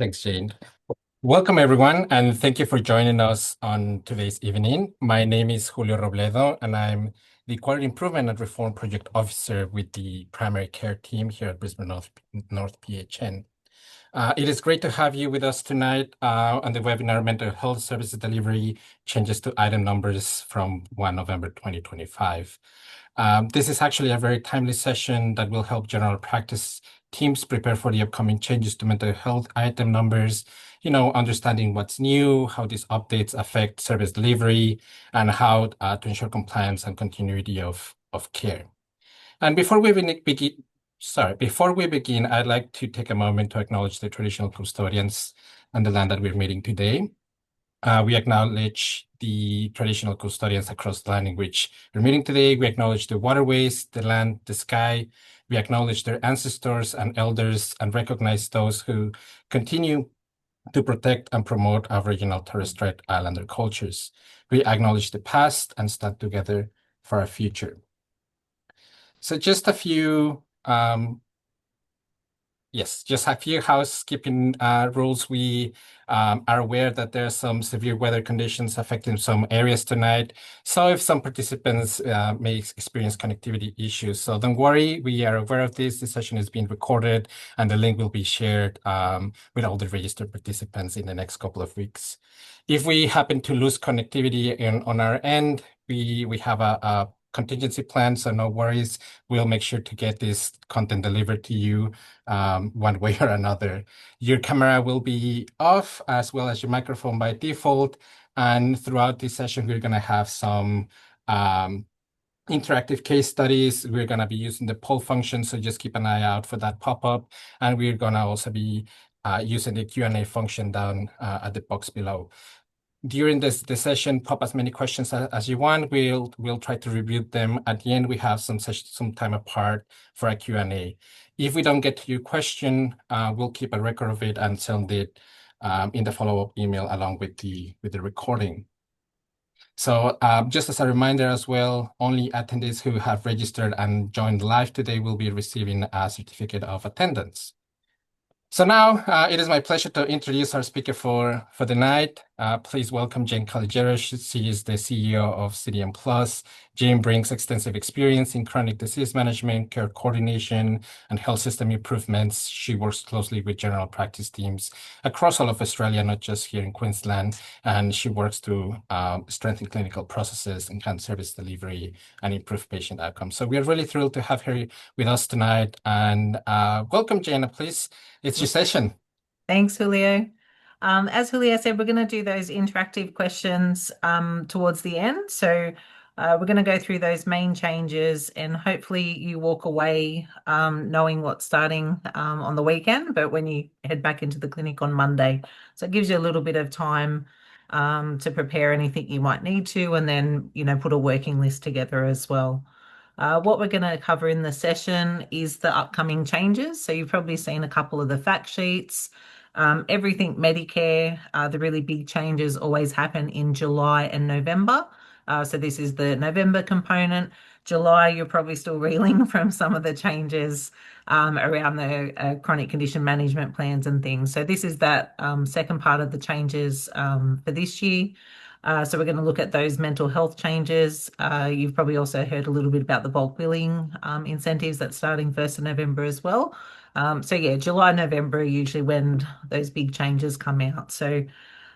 Thanks, Jane. Welcome, everyone, and thank you for joining us on today's evening. My name is Julio Robledo, and I'm the Quality Improvement and Reform Project Officer with the Primary Care Team here at Brisbane North PHN. It is great to have you with us tonight on the webinar Mental Health Services Delivery Changes to Item Numbers from 1 November 2025. This is actually a very timely session that will help general practice teams prepare for the upcoming changes to mental health item numbers, understanding what's new, how these updates affect service delivery, and how to ensure compliance and continuity of care. And before we begin, I'd like to take a moment to acknowledge the traditional custodians and the land that we're meeting today. We acknowledge the traditional custodians across the land in which we're meeting today. We acknowledge the waterways, the land, the sky. We acknowledge their ancestors and elders and recognize those who continue to protect and promote Aboriginal Torres Strait Islander cultures. We acknowledge the past and stand together for our future. So just a few housekeeping rules. We are aware that there are some severe weather conditions affecting some areas tonight. So if some participants may experience connectivity issues, so don't worry, we are aware of this. This session is being recorded and the link will be shared with all the registered participants in the next couple of weeks. If we happen to lose connectivity on our end, we have a contingency plan, so no worries. We'll make sure to get this content delivered to you one way or another. Your camera will be off as well as your microphone by default. And throughout this session, we're going to have some interactive case studies. We're going to be using the poll function, so just keep an eye out for that pop-up. And we're going to also be using the Q&A function down at the box below. During the session, pop as many questions as you want. We'll try to review them. At the end, we have some time apart for a Q&A. If we don't get to your question, we'll keep a record of it and send it in the follow-up email along with the recording. So just as a reminder as well, only attendees who have registered and joined live today will be receiving a certificate of attendance. So now it is my pleasure to introduce our speaker for the night. Please welcome Jane Caligiero. She is the CEO of CDM Plus. Jane brings extensive experience in chronic disease management, care coordination, and health system improvements. She works closely with general practice teams across all of Australia, not just here in Queensland, and she works to strengthen clinical processes, enhance service delivery, and improve patient outcomes. So we are really thrilled to have her with us tonight. And welcome, Jane, please. It's your session. Thanks, Julio. As Julio said, we're going to do those interactive questions towards the end. So we're going to go through those main changes and hopefully you walk away knowing what's starting on the weekend, but when you head back into the clinic on Monday. So it gives you a little bit of time to prepare anything you might need to, and then, put a working list together as well. What we're going to cover in the session is the upcoming changes. So you've probably seen a couple of the fact sheets. Everything Medicare, the really big changes always happen in July and November. So this is the November component. July, you're probably still reeling from some of the changes around the chronic condition management plans and things. So this is that second part of the changes for this year. So we're going to look at those mental health changes. You've probably also heard a little bit about the bulk billing incentives that's starting 1st of November as well. So yeah, July, November are usually when those big changes come out. So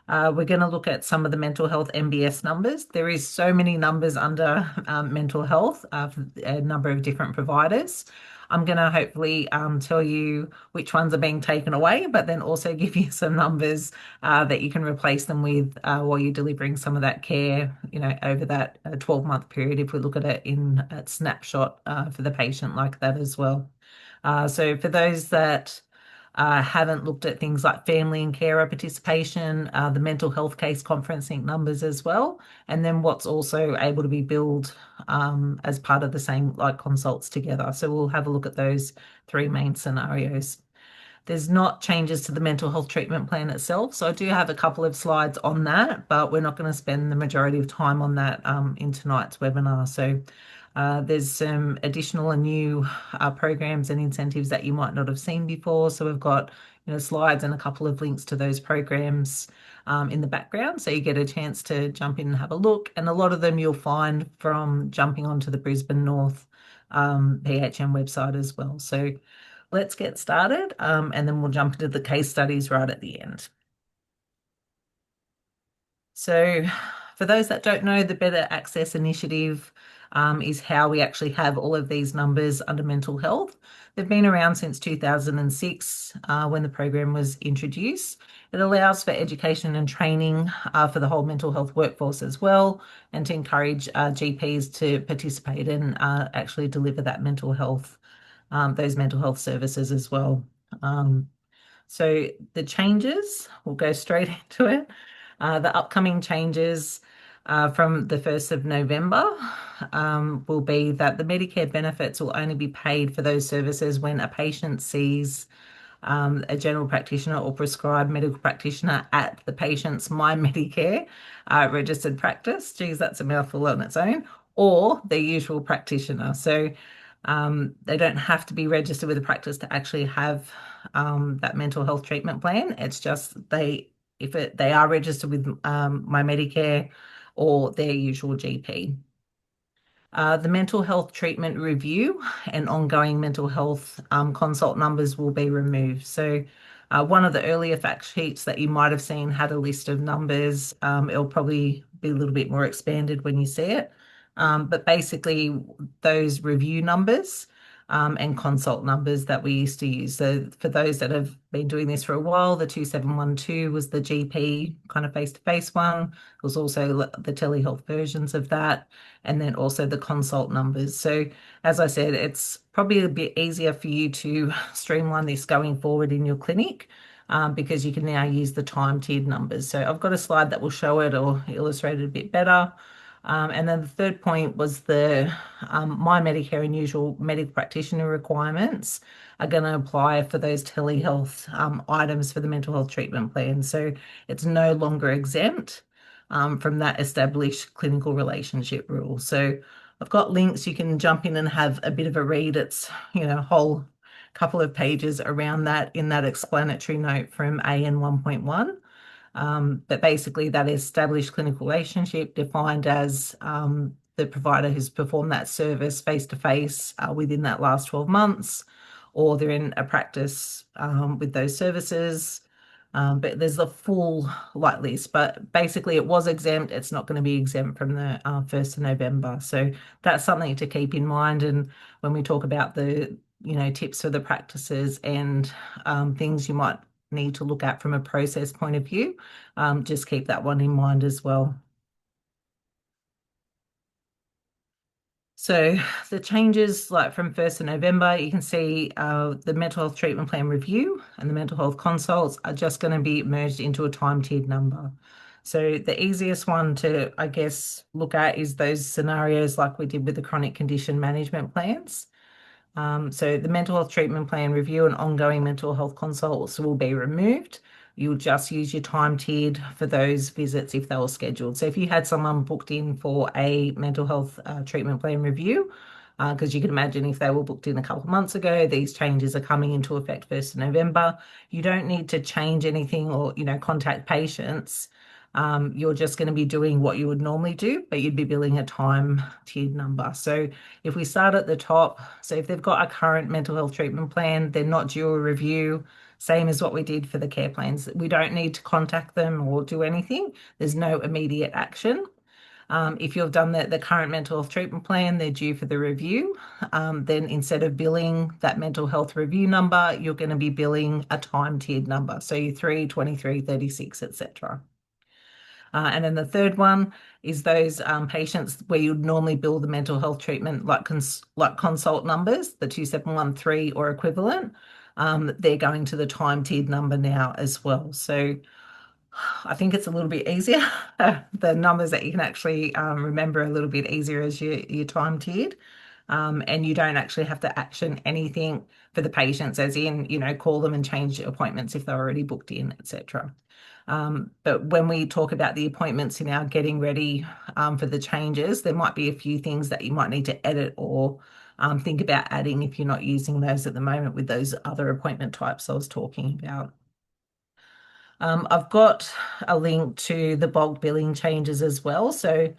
we're going to look at some of the mental health MBS numbers. There is so many numbers under mental health, a number of different providers. I'm going to hopefully tell you which ones are being taken away, but then also give you some numbers that you can replace them with while you're delivering some of that care, over that 12-month period, if we look at it in a snapshot for the patient like that as well. So for those that haven't looked at things like family and carer participation, the mental health case conferencing numbers as well, and then what's also able to be billed as part of the same like consults together. So we'll have a look at those three main scenarios. There's not changes to the mental health treatment plan itself. So I do have a couple of slides on that, but we're not going to spend the majority of time on that in tonight's webinar. So there's some additional and new programs and incentives that you might not have seen before. So we've got slides and a couple of links to those programs in the background. So you get a chance to jump in and have a look. And a lot of them you'll find from jumping onto the Brisbane North PHM website as well. So let's get started and then we'll jump into the case studies right at the end. So for those that don't know, the Better Access Initiative is how we actually have all of these numbers under mental health. They've been around since 2006 when the program was introduced. It allows for education and training for the whole mental health workforce as well, and to encourage GPs to participate and actually deliver that mental health, those mental health services as well. So the changes, we'll go straight into it. The upcoming changes from the 1st of November will be that the Medicare benefits will only be paid for those services when a patient sees a general practitioner or prescribed medical practitioner at the patient's My Medicare registered practice. Geez, that's a mouthful on its own, or their usual practitioner. So they don't have to be registered with a practice to actually have that mental health treatment plan. It's just they are registered with My Medicare or their usual GP. The mental health treatment review and ongoing mental health consult numbers will be removed. So one of the earlier fact sheets that you might have seen had a list of numbers. It'll probably be a little bit more expanded when you see it. But basically those review numbers and consult numbers that we used to use. So for those that have been doing this for a while, the 2712 was the GP kind of face-to-face one. There was also the telehealth versions of that, and then also the consult numbers. So as I said, it's probably a bit easier for you to streamline this going forward in your clinic because you can now use the time-tiered numbers. So I've got a slide that will show it or illustrate it a bit better. And then the third point was the My Medicare and usual medical practitioner requirements are going to apply for those telehealth items for the mental health treatment plan. So it's no longer exempt from that established clinical relationship rule. So I've got links. You can jump in and have a bit of a read. It's, a whole couple of pages around that in that explanatory note from AN 1.1. But basically that established clinical relationship defined as the provider who's performed that service face-to-face within that last 12 months, or they're in a practice with those services. But there's the full light list, but basically it was exempt. It's not going to be exempt from the 1st of November. So that's something to keep in mind. And when we talk about the, tips for the practices and things you might need to look at from a process point of view, just keep that one in mind as well. So the changes, like from 1st of November, you can see the mental health treatment plan review and the mental health consults are just going to be merged into a time-tiered number. So the easiest one to, I guess, look at is those scenarios like we did with the chronic condition management plans. So the mental health treatment plan review and ongoing mental health consults will be removed. You'll just use your time tiered for those visits if they were scheduled. So if you had someone booked in for a mental health treatment plan review, because you can imagine if they were booked in a couple of months ago, these changes are coming into effect 1st of November. You don't need to change anything or, contact patients. You're just going to be doing what you would normally do, but you'd be billing a time tiered number. So if we start at the top, so if they've got a current mental health treatment plan, they're not due a review, same as what we did for the care plans. We don't need to contact them or do anything. There's no immediate action. If you've done the current mental health treatment plan, they're due for the review. Then instead of billing that mental health review number, you're going to be billing a time tiered number. So your 3, 23, 36, etc. And then the third one is those patients where you'd normally bill the mental health treatment like consult numbers, the 2713 or equivalent. They're going to the time tiered number now as well. So I think it's a little bit easier. The numbers that you can actually remember a little bit easier as your time tiered. And you don't actually have to action anything for the patients, as in, call them and change appointments if they're already booked in, etc. But when we talk about the appointments in getting ready for the changes, there might be a few things that you might need to edit or think about adding if you're not using those at the moment with those other appointment types I was talking about. I've got a link to the bulk billing changes as well. So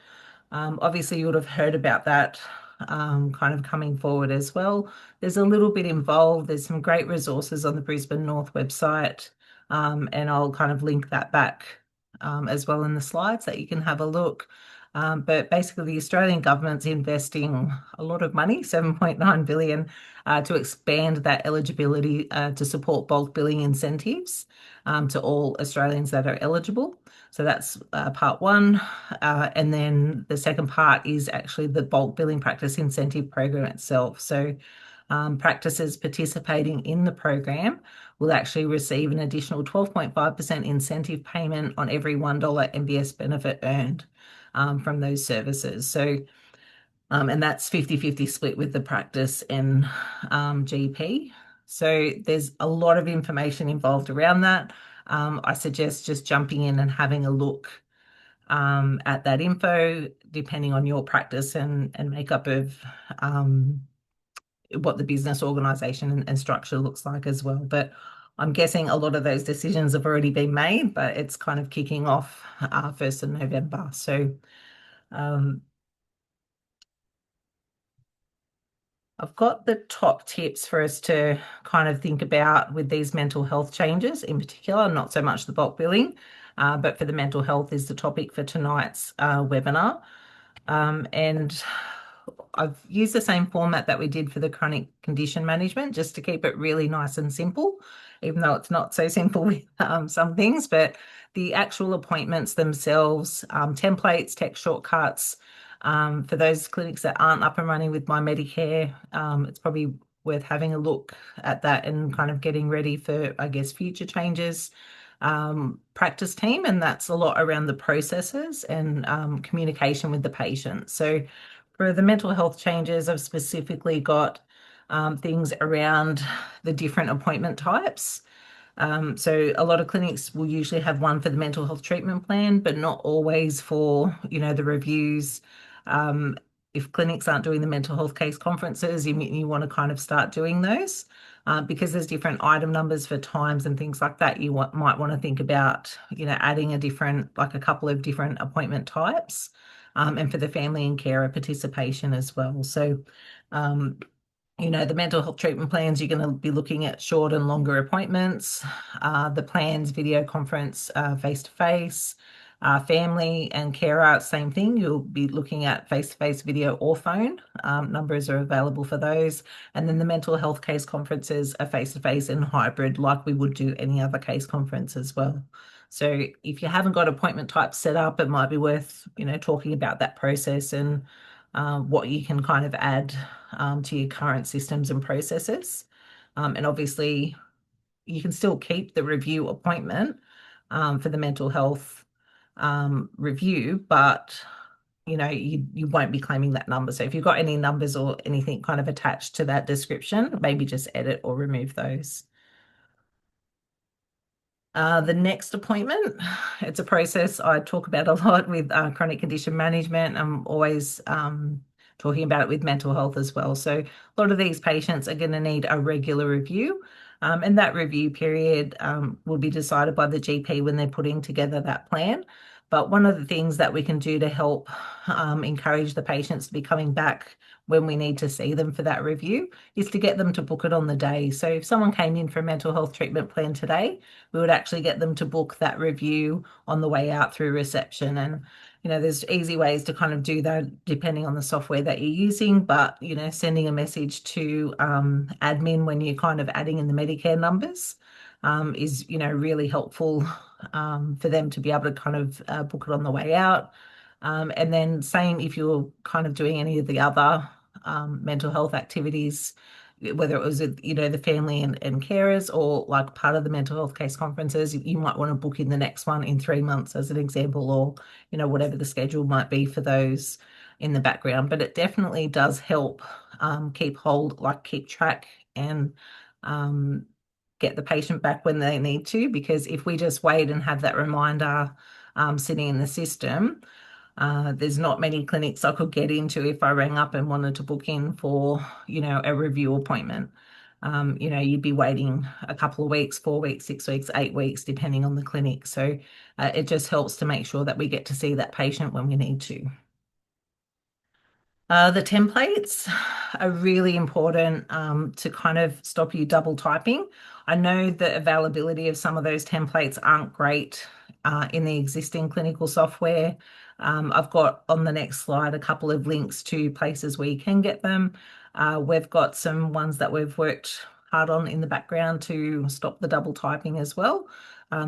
obviously you would have heard about that kind of coming forward as well. There's a little bit involved. There's some great resources on the Brisbane North website, and I'll kind of link that back as well in the slides that you can have a look. But basically, the Australian government's investing a lot of money, 7.9 billion, to expand that eligibility to support bulk billing incentives to all Australians that are eligible. So that's part one. And then the second part is actually the bulk billing practice incentive program itself. So practices participating in the program will actually receive an additional 12.5% incentive payment on every $1 MBS benefit earned from those services. So, and that's 50-50 split with the practice and GP. So there's a lot of information involved around that. I suggest just jumping in and having a look at that info, depending on your practice and makeup of what the business organization and structure looks like as well. But I'm guessing a lot of those decisions have already been made, but it's kind of kicking off 1st of November. So I've got the top tips for us to kind of think about with these mental health changes in particular, not so much the bulk billing, but for the mental health is the topic for tonight's webinar. And I've used the same format that we did for the chronic condition management just to keep it really nice and simple, even though it's not so simple with some things, but the actual appointments themselves, templates, text shortcuts, for those clinics that aren't up and running with My Medicare, it's probably worth having a look at that and kind of getting ready for, I guess, future changes. Practice team, and that's a lot around the processes and communication with the patient. So for the mental health changes, I've specifically got things around the different appointment types. So a lot of clinics will usually have one for the mental health treatment plan, but not always for, the reviews. If clinics aren't doing the mental health case conferences, you want to kind of start doing those. Because there's different item numbers for times and things like that, you might want to think about, adding a couple of different appointment types, and for the family and carer participation as well. So, the mental health treatment plans, you're going to be looking at short and longer appointments, the plans, video conference, face-to-face, family and carer, same thing. You'll be looking at face-to-face video or phone. Numbers are available for those. And then the mental health case conferences are face-to-face and hybrid, like we would do any other case conference as well. So if you haven't got appointment types set up, it might be worth, talking about that process and what you can kind of add to your current systems and processes. And obviously, you can still keep the review appointment for the mental health review, but you won't be claiming that number. So if you've got any numbers or anything kind of attached to that description, maybe just edit or remove those. The next appointment, it's a process I talk about a lot with chronic condition management. I'm always talking about it with mental health as well. So a lot of these patients are going to need a regular review. And that review period will be decided by the GP when they're putting together that plan. But one of the things that we can do to help encourage the patients to be coming back when we need to see them for that review is to get them to book it on the day. So if someone came in for a mental health treatment plan today, we would actually get them to book that review on the way out through reception. And, there's easy ways to kind of do that depending on the software that you're using, but, sending a message to admin when you're kind of adding in the Medicare numbers is, really helpful for them to be able to kind of book it on the way out. And then same if you're kind of doing any of the other mental health activities, whether it was, the family and carers or like part of the mental health case conferences, you might want to book in the next one in 3 months as an example, or, whatever the schedule might be for those in the background. But it definitely does help keep track and get the patient back when they need to, because if we just wait and have that reminder sitting in the system, There's not many clinics I could get into if I rang up and wanted to book in for, a review appointment. You'd be waiting a couple of weeks, 4 weeks, 6 weeks, 8 weeks, depending on the clinic. So it just helps to make sure that we get to see that patient when we need to. The templates are really important to kind of stop you double typing. I know the availability of some of those templates aren't great in the existing clinical software. I've got on the next slide a couple of links to places where you can get them. We've got some ones that we've worked hard on in the background to stop the double typing as well.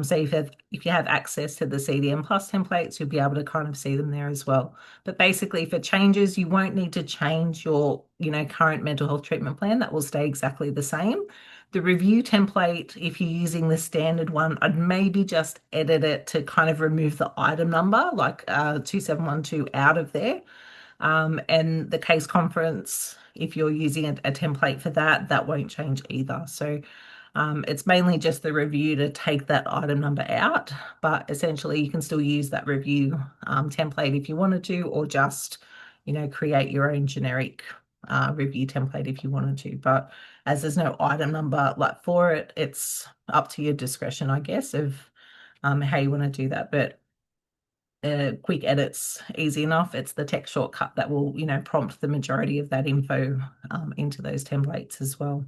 So if you have access to the CDM Plus templates, you'll be able to kind of see them there as well. But basically, for changes, you won't need to change your, current mental health treatment plan. That will stay exactly the same. The review template, if you're using the standard one, I'd maybe just edit it to kind of remove the item number, like 2712 out of there. And the case conference, if you're using a template for that, that won't change either. So it's mainly just the review to take that item number out, but essentially you can still use that review template if you wanted to, or just, create your own generic review template if you wanted to. But as there's no item number like for it, it's up to your discretion, I guess, of how you want to do that. But quick edits, easy enough. It's the text shortcut that will, prompt the majority of that info into those templates as well.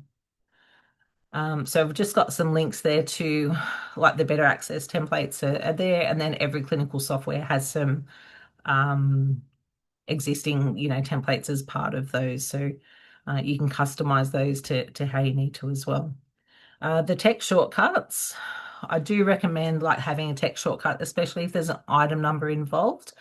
So we've just got some links there to like the better access templates are there, and then every clinical software has some existing, templates as part of those. So you can customize those to how you need to as well. The text shortcuts, I do recommend like having a text shortcut, especially if there's an item number involved.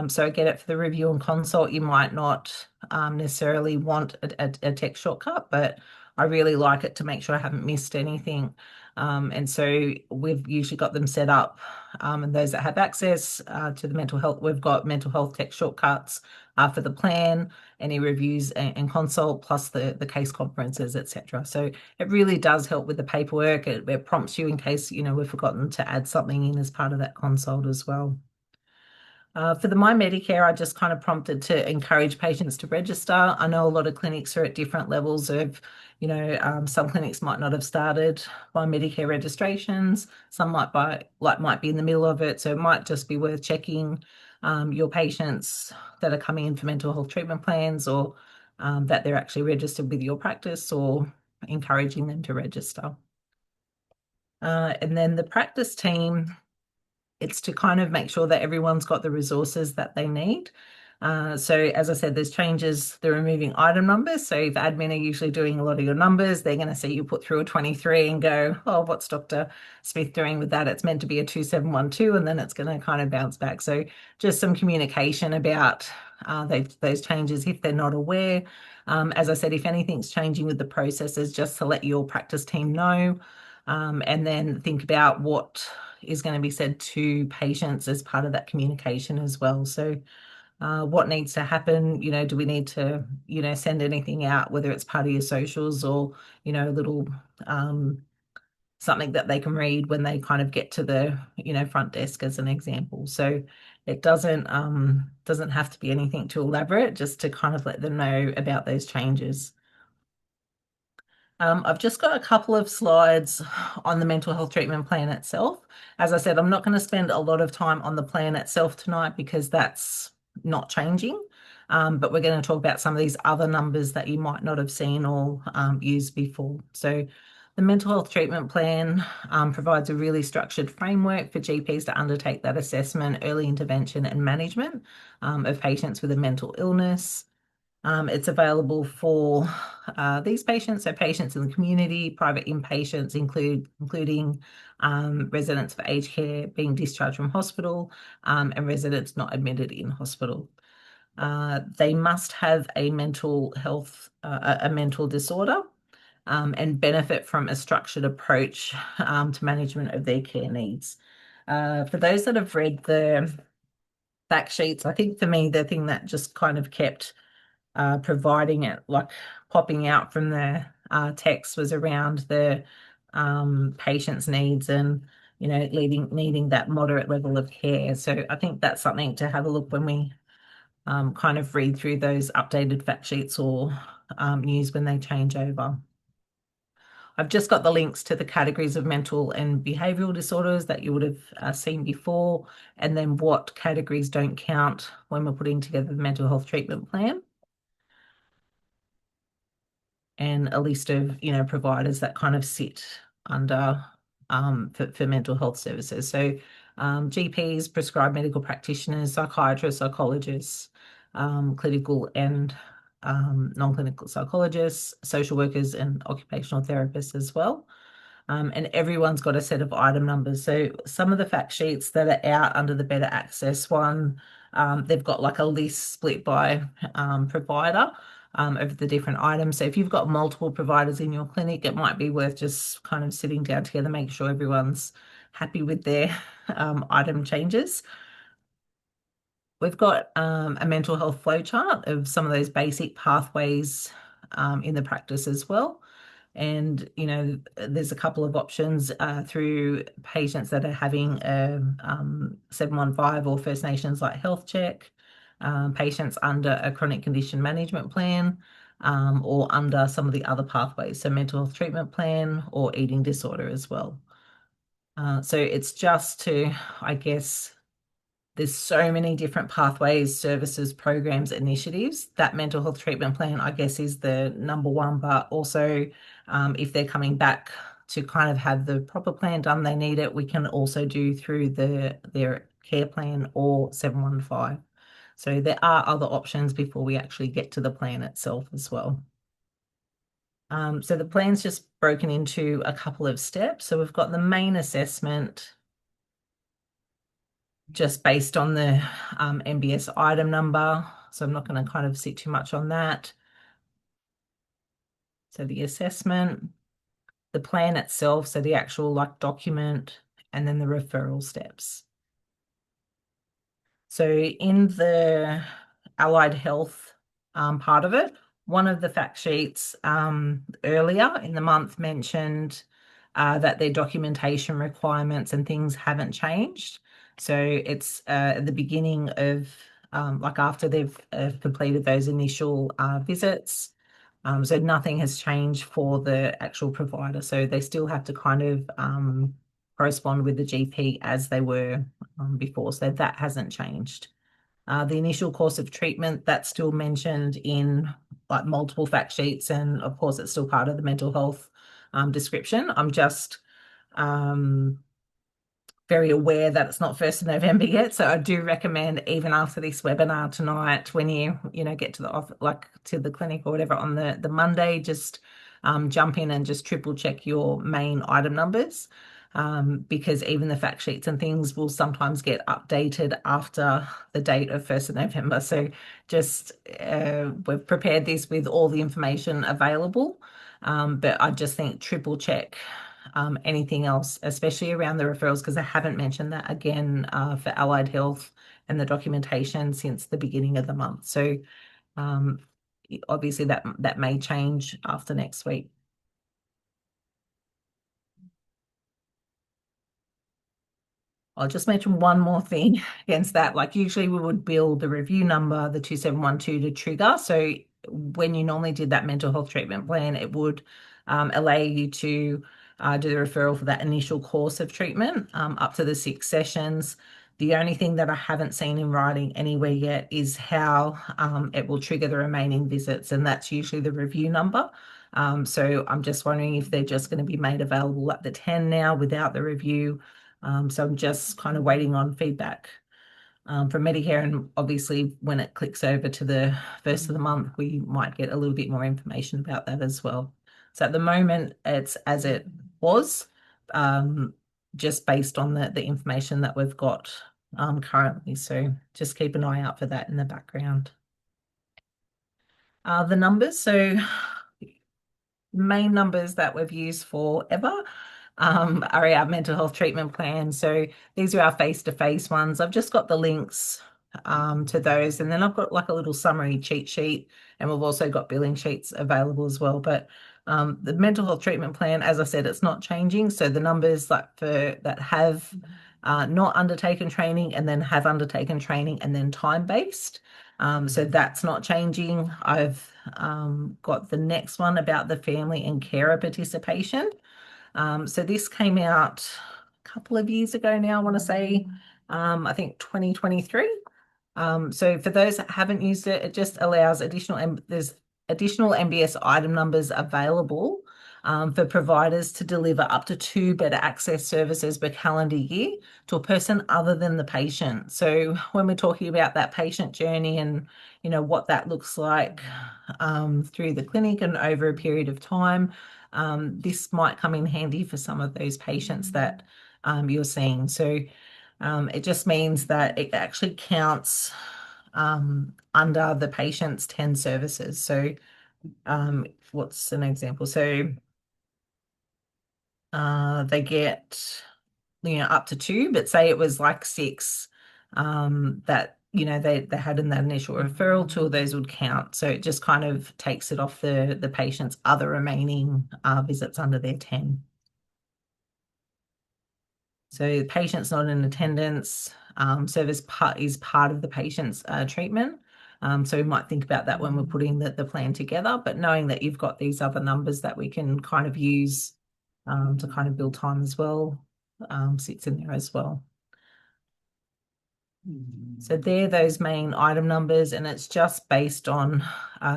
So I get it for the review and consult, you might not necessarily want a text shortcut, but I really like it to make sure I haven't missed anything. And so we've usually got them set up. And those that have access to the mental health, we've got mental health text shortcuts for the plan, any reviews and consult, plus the case conferences, etc. So it really does help with the paperwork. It prompts you in case, we've forgotten to add something in as part of that consult as well. For the My Medicare, I just kind of prompted to encourage patients to register. I know a lot of clinics are at different levels of, some clinics might not have started My Medicare registrations. Some might be in the middle of it. So it might just be worth checking your patients that are coming in for mental health treatment plans, or that they're actually registered with your practice, or encouraging them to register. And then the practice team, it's to kind of make sure that everyone's got the resources that they need. So as I said, there's changes, they're removing item numbers. So if admin are usually doing a lot of your numbers, they're going to see you put through a 23 and go, oh, what's Dr. Smith doing with that? It's meant to be a 2712, and then it's going to kind of bounce back. So just some communication about those changes if they're not aware. As I said, if anything's changing with the processes, just to let your practice team know. And then think about what is going to be said to patients as part of that communication as well. So what needs to happen, do we need to, send anything out, whether it's part of your socials or, a little something that they can read when they kind of get to the, front desk as an example. So it doesn't have to be anything too elaborate, just to kind of let them know about those changes. I've just got a couple of slides on the mental health treatment plan itself. As I said, I'm not going to spend a lot of time on the plan itself tonight because that's not changing. But we're going to talk about some of these other numbers that you might not have seen or used before. So the mental health treatment plan provides a really structured framework for GPs to undertake that assessment, early intervention and management of patients with a mental illness. It's available for these patients, so patients in the community, private inpatients, including residents for aged care being discharged from hospital, and residents not admitted in hospital. They must have a mental health, a mental disorder, and benefit from a structured approach to management of their care needs. For those that have read the fact sheets, I think for me, the thing that just kind of kept providing it, like popping out from the text, was around the patient's needs and, needing that moderate level of care. So I think that's something to have a look when we kind of read through those updated fact sheets or news when they change over. I've just got the links to the categories of mental and behavioural disorders that you would have seen before, and then what categories don't count when we're putting together the mental health treatment plan. And a list of, providers that kind of sit under for mental health services. So GPs, prescribed medical practitioners, psychiatrists, psychologists, clinical and non-clinical psychologists, social workers, and occupational therapists as well. And everyone's got a set of item numbers. So some of the fact sheets that are out under the Better Access one, they've got like a list split by provider of the different items. So if you've got multiple providers in your clinic, it might be worth just kind of sitting down together, make sure everyone's happy with their item changes. We've got a mental health flowchart of some of those basic pathways in the practice as well. And, there's a couple of options through patients that are having a 715 or First Nations like health check, patients under a chronic condition management plan, or under some of the other pathways, so mental health treatment plan or eating disorder as well. So it's just to, I guess, there's so many different pathways, services, programs, initiatives. That mental health treatment plan, I guess, is the number one, but also if they're coming back to kind of have the proper plan done, they need it, we can also do through their care plan or 715. So there are other options before we actually get to the plan itself as well. So the plan's just broken into a couple of steps. So we've got the main assessment, just based on the MBS item number. So I'm not going to kind of sit too much on that. So the assessment, the plan itself, so the actual like document, and then the referral steps. So in the allied health part of it, one of the fact sheets earlier in the month mentioned that their documentation requirements and things haven't changed. So it's at the beginning of like after they've completed those initial visits. So nothing has changed for the actual provider. So they still have to kind of correspond with the GP as they were before. So that hasn't changed. The initial course of treatment, that's still mentioned in like multiple fact sheets, and of course it's still part of the mental health description. I'm just very aware that it's not 1st of November yet, so I do recommend, even after this webinar tonight, when you get to the office, like to the clinic or whatever on the Monday, just jump in and just triple check your main item numbers. Because even the fact sheets and things will sometimes get updated after the date of 1st of November. So just we've prepared this with all the information available, but I just think triple check anything else, especially around the referrals, because I haven't mentioned that again for allied health and the documentation since the beginning of the month. So obviously that may change after next week. I'll just mention one more thing against that. Like usually we would build the review number, the 2712, to trigger. So when you normally did that mental health treatment plan, it would allow you to do the referral for that initial course of treatment up to the 6 sessions. The only thing that I haven't seen in writing anywhere yet is how it will trigger the remaining visits, and that's usually the review number. So I'm just wondering if they're just going to be made available at the 10 now without the review. So I'm just kind of waiting on feedback from Medicare, and obviously when it clicks over to the 1st of the month, we might get a little bit more information about that as well. So at the moment, it's as it was, just based on the information that we've got currently. So just keep an eye out for that in the background. The numbers, so main numbers that we've used forever are our mental health treatment plan. So these are our face-to-face ones. I've just got the links to those, and then I've got like a little summary cheat sheet, and we've also got billing sheets available as well. But The mental health treatment plan, as I said, it's not changing. So the numbers like for that have not undertaken training and then have undertaken training and then time-based. So that's not changing. I've got the next one about the family and carer participation. So this came out a couple of years ago now, I want to say, I think 2023. So for those that haven't used it, it just allows there's additional MBS item numbers available for providers to deliver up to 2 better access services per calendar year to a person other than the patient. So when we're talking about that patient journey and what that looks like through the clinic and over a period of time, this might come in handy for some of those patients that you're seeing. So it just means that it actually counts under the patient's 10 services. So what's an example? So they get up to 2, but say it was like 6 that they had in that initial referral, 2 of those would count. So it just kind of takes it off the patient's other remaining visits under their 10. So the patient's not in attendance. Service is part of the patient's treatment. So we might think about that when we're putting the plan together, but knowing that you've got these other numbers that we can kind of use to kind of build time as well, sits in there as well. So they're those main item numbers, and it's just based on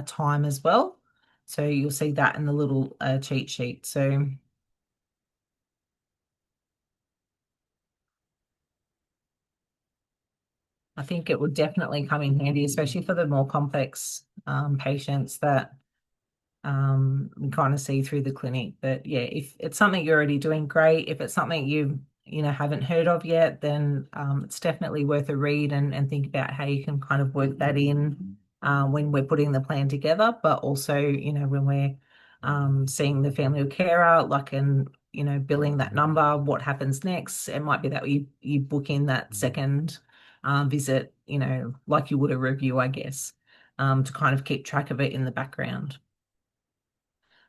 time as well. So you'll see that in the little cheat sheet. So I think it would definitely come in handy, especially for the more complex patients that we kind of see through the clinic. But yeah, if it's something you're already doing, great. If it's something you haven't heard of yet, then it's definitely worth a read and think about how you can kind of work that in when we're putting the plan together. But also, when we're seeing the family or carer, like and billing that number, what happens next? It might be that you book in that second visit, like you would a review, I guess, to kind of keep track of it in the background.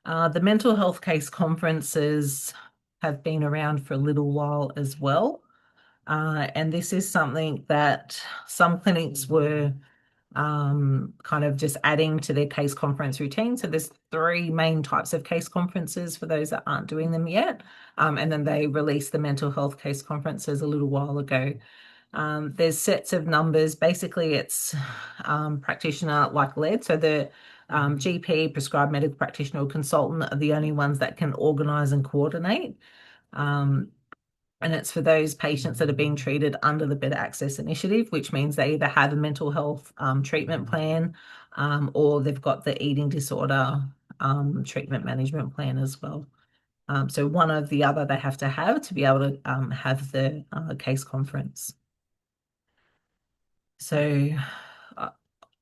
The mental health case conferences have been around for a little while as well. And this is something that some clinics were kind of just adding to their case conference routine. So there's 3 main types of case conferences for those that aren't doing them yet. And then they released the mental health case conferences a little while ago. There's sets of numbers. Basically, it's practitioner like led. So the GP, prescribed medical practitioner, or consultant are the only ones that can organise and coordinate. And it's for those patients that are being treated under the Better Access Initiative, which means they either have a mental health treatment plan or they've got the eating disorder treatment management plan as well. So one or the other they have to be able to have the case conference. So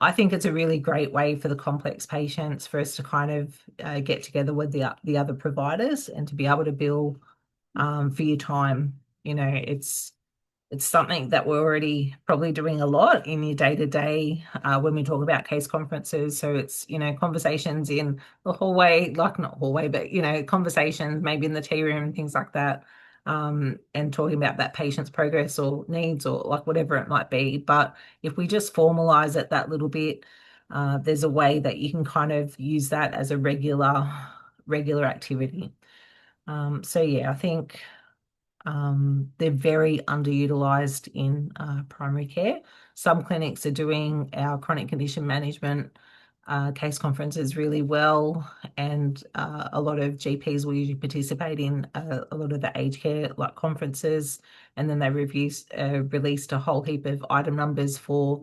I think it's a really great way for the complex patients for us to kind of get together with the other providers and to be able to bill for your time. It's something that we're already probably doing a lot in your day-to-day when we talk about case conferences. So it's, conversations in the hallway, like not hallway, but, conversations maybe in the tea room and things like that, and talking about that patient's progress or needs or like whatever it might be. But if we just formalize it that little bit, there's a way that you can kind of use that as a regular activity. So yeah, I think they're very underutilized in primary care. Some clinics are doing our chronic condition management case conferences really well, and a lot of GPs will usually participate in a lot of the aged care like conferences, and then they released a whole heap of item numbers for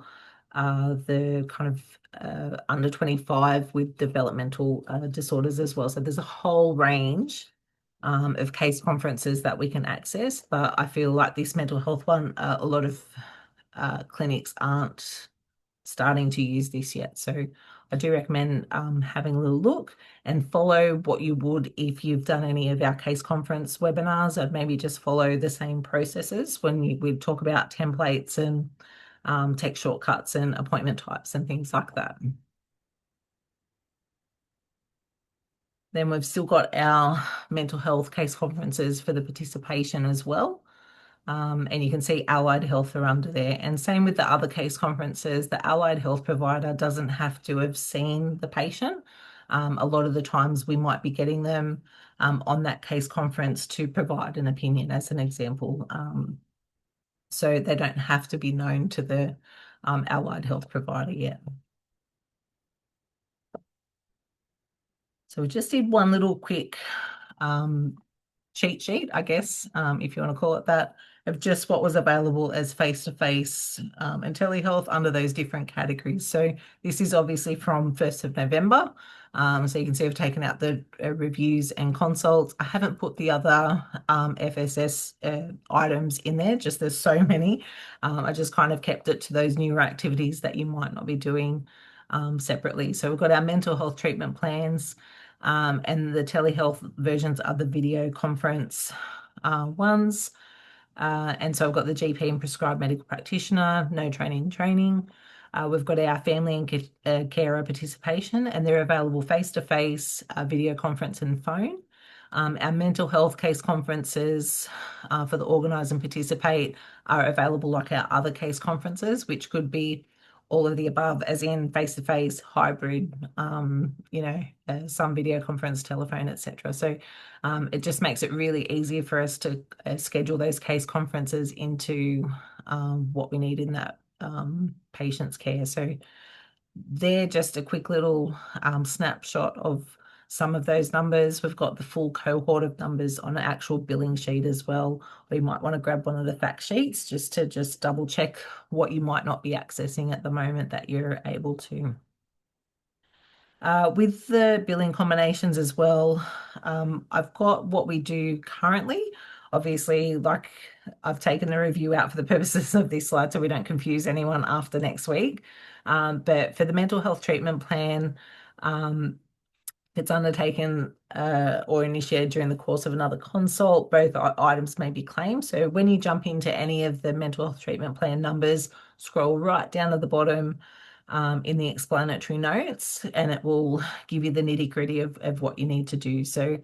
the kind of under 25 with developmental disorders as well. So there's a whole range of case conferences that we can access, but I feel like this mental health one, a lot of clinics aren't starting to use this yet. So I do recommend having a little look and follow what you would if you've done any of our case conference webinars. I'd maybe just follow the same processes when we talk about templates and text shortcuts and appointment types and things like that. Then we've still got our mental health case conferences for the participation as well. And you can see allied health are under there. And same with the other case conferences, the allied health provider doesn't have to have seen the patient. A lot of the times we might be getting them on that case conference to provide an opinion, as an example. So they don't have to be known to the allied health provider yet. So we just did one little quick cheat sheet, I guess, if you want to call it that, of just what was available as face-to-face and telehealth under those different categories. So this is obviously from 1st of November. So you can see I've taken out the reviews and consults. I haven't put the other FSS items in there, just there's so many. I just kind of kept it to those newer activities that you might not be doing separately. So we've got our mental health treatment plans, and the telehealth versions are the video conference ones. And so I've got the GP and prescribed medical practitioner, no training. We've got our family and carer participation, and they're available face-to-face, video conference and phone. Our mental health case conferences for the organise and participate are available like our other case conferences, which could be all of the above, as in face-to-face, hybrid, some video conference, telephone, etc. So it just makes it really easier for us to schedule those case conferences into what we need in that patient's care. So they're just a quick little snapshot of some of those numbers. We've got the full cohort of numbers on an actual billing sheet as well. Or you might want to grab one of the fact sheets just to double check what you might not be accessing at the moment that you're able to. With the billing combinations as well, I've got what we do currently. Obviously, like I've taken the review out for the purposes of this slide so we don't confuse anyone after next week. But for the mental health treatment plan, it's undertaken or initiated during the course of another consult, both items may be claimed. So when you jump into any of the mental health treatment plan numbers, scroll right down to the bottom in the explanatory notes, and it will give you the nitty-gritty of what you need to do. So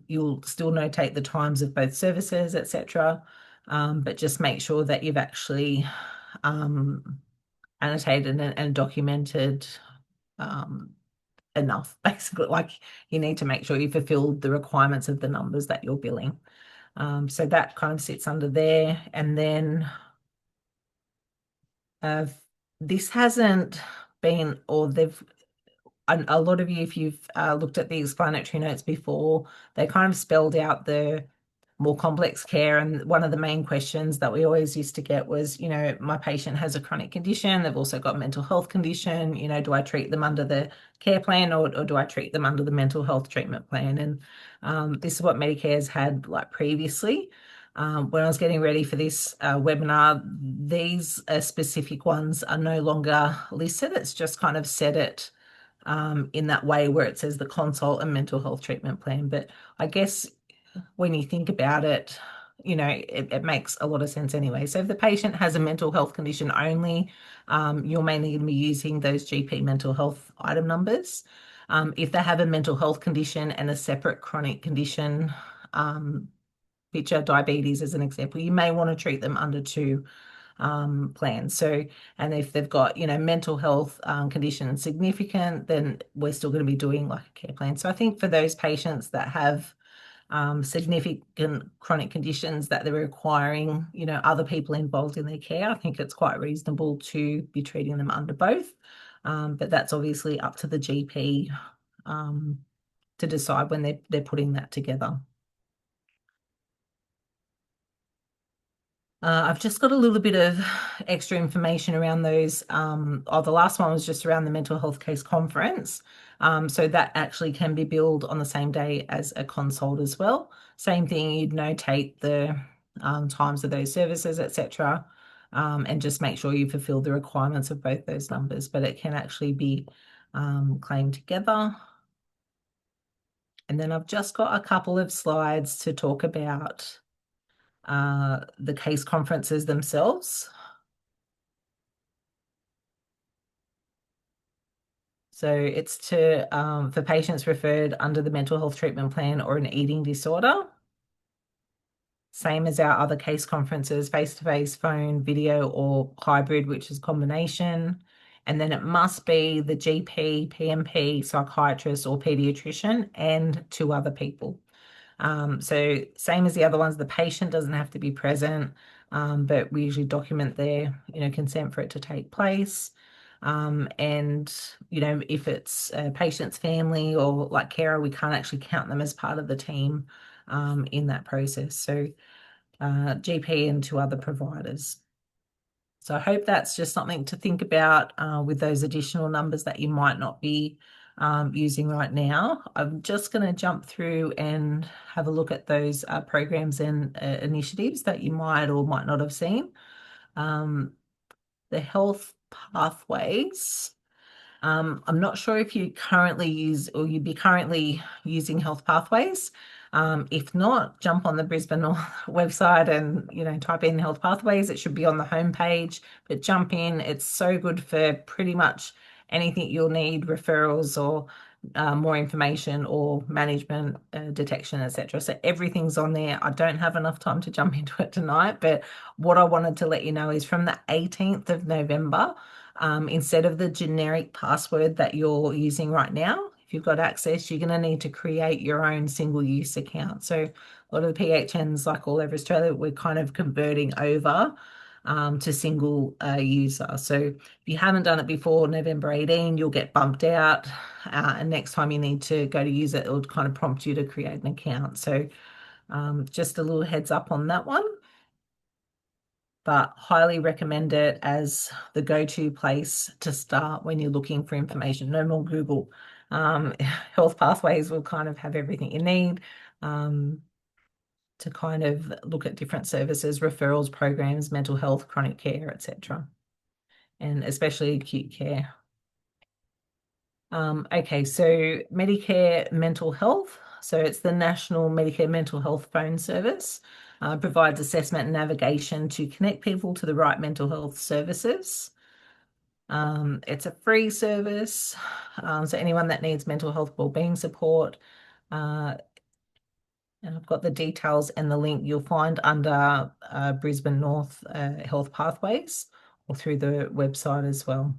you'll still notate the times of both services, etc. But just make sure that you've actually annotated and documented enough, basically. Like you need to make sure you fulfill the requirements of the numbers that you're billing. So that kind of sits under there. And then this hasn't been, or they've, a lot of you, if you've looked at the explanatory notes before, they kind of spelled out the more complex care. And one of the main questions that we always used to get was, my patient has a chronic condition. They've also got a mental health condition. Do I treat them under the care plan or do I treat them under the mental health treatment plan? And this is what Medicare's had like previously. When I was getting ready for this webinar, these specific ones are no longer listed. It's just kind of set it in that way where it says the consult and mental health treatment plan. But I guess when you think about it, it makes a lot of sense anyway. So if the patient has a mental health condition only, you're mainly going to be using those GP mental health item numbers. If they have a mental health condition and a separate chronic condition, which are diabetes as an example, you may want to treat them under two plans. So, and if they've got, mental health condition significant, then we're still going to be doing like a care plan. So I think for those patients that have significant chronic conditions that they're requiring, other people involved in their care, I think it's quite reasonable to be treating them under both. But that's obviously up to the GP to decide when they're putting that together. I've just got a little bit of extra information around those. The last one was just around the mental health case conference. So that actually can be billed on the same day as a consult as well. Same thing, you'd notate the times of those services, etc. And just make sure you fulfill the requirements of both those numbers, but it can actually be claimed together. And then I've just got a couple of slides to talk about the case conferences themselves. So it's to for patients referred under the mental health treatment plan or an eating disorder. Same as our other case conferences, face-to-face, phone, video, or hybrid, which is combination. And then it must be the GP, PMP, psychiatrist, or pediatrician, and two other people. So same as the other ones, the patient doesn't have to be present, but we usually document their, consent for it to take place. And, if it's a patient's family or like carer, we can't actually count them as part of the team in that process. So GP and two other providers. So I hope that's just something to think about with those additional numbers that you might not be using right now. I'm just going to jump through and have a look at those programs and initiatives that you might or might not have seen. The health pathways. I'm not sure if you currently use or you'd be currently using Health Pathways. If not, jump on the Brisbane North website and type in Health Pathways. It should be on the homepage, but jump in. It's so good for pretty much anything you'll need, referrals or more information or management, detection, etc. So everything's on there. I don't have enough time to jump into it tonight, but what I wanted to let you know is from the 18th of November, instead of the generic password that you're using right now, if you've got access, you're going to need to create your own single-use account. So a lot of the PHNs, like all over Australia, we're kind of converting over to single user. So if you haven't done it before November 18, you'll get bumped out. And next time you need to go to use it, it'll kind of prompt you to create an account. So just a little heads up on that one. But highly recommend it as the go-to place to start when you're looking for information. No more Google. Health Pathways will kind of have everything you need to kind of look at different services, referrals, programs, mental health, chronic care, etc., and especially acute care. Okay, so Medicare Mental Health. So it's the National Medicare Mental Health Phone Service. Provides assessment and navigation to connect people to the right mental health services. It's a free service. So anyone that needs mental health wellbeing support, and I've got the details and the link you'll find under Brisbane North Health Pathways or through the website as well.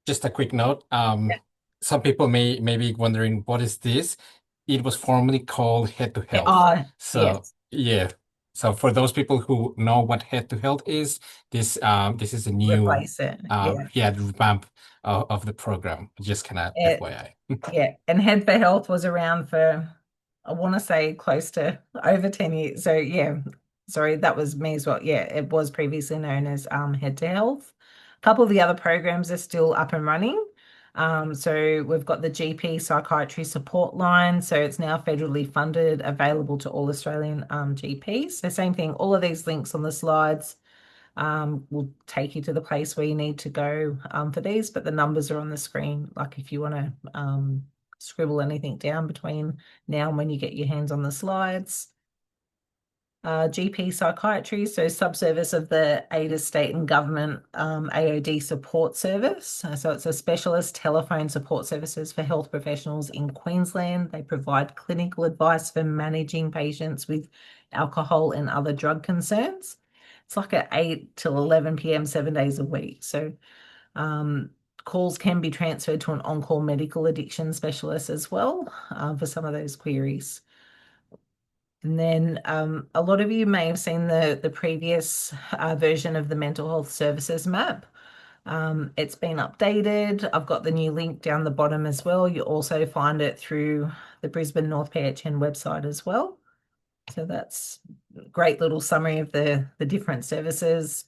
Just a quick note. Some people may be wondering, what is this? It was formerly called Head to Health. So Yes. yeah. So for those people who know what Head to Health is, this is a new Replace it. Yeah. revamp of the program. Just kind of It, FYI. yeah. And Head for Health was around for, I want to say, close to over 10 years. So yeah, sorry, that was me as well. Yeah, it was previously known as Head to Health. A couple of the other programs are still up and running. So we've got the GP psychiatry support line. So it's now federally funded, available to all Australian GPs. So same thing, all of these links on the slides will take you to the place where you need to go for these, but the numbers are on the screen. Like if you want to scribble anything down between now and when you get your hands on the slides. GP psychiatry, so subservice of the ADA state and government AOD support service. So it's a specialist telephone support services for health professionals in Queensland. They provide clinical advice for managing patients with alcohol and other drug concerns. It's like at 8 till 11 p.m., 7 days a week. So calls can be transferred to an on-call medical addiction specialist as well for some of those queries. And then a lot of you may have seen the previous version of the mental health services map. It's been updated. I've got the new link down the bottom as well. You also find it through the Brisbane North PHN website as well. So that's a great little summary of the different services.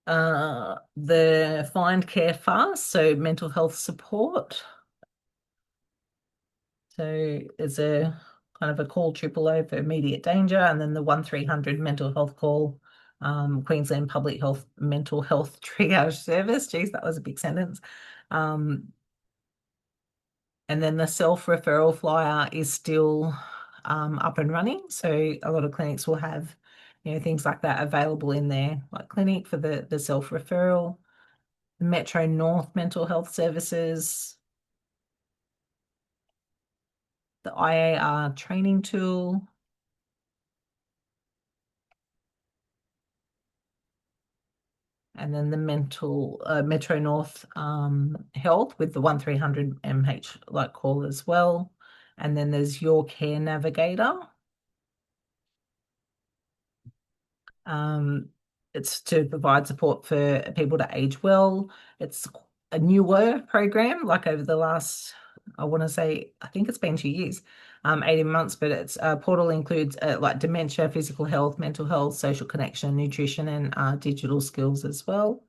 The Find Care Fast, so mental health support. So it's a kind of a call 000 for immediate danger, and then the 1300 mental health call, Queensland Public Health Mental Health Triage Service. Geez, that was a big sentence. And then the self-referral flyer is still up and running. So a lot of clinics will have, things like that available in there, like clinic for the self-referral. Metro North Mental Health Services, the IAR training tool, and then the Metro North Health with the 1300 MH like call as well. And then there's Your Care Navigator. It's to provide support for people to age well. It's a newer program, like over the last, I want to say, I think it's been 2 years, 18 months, but its portal includes like dementia, physical health, mental health, social connection, nutrition, and digital skills as well.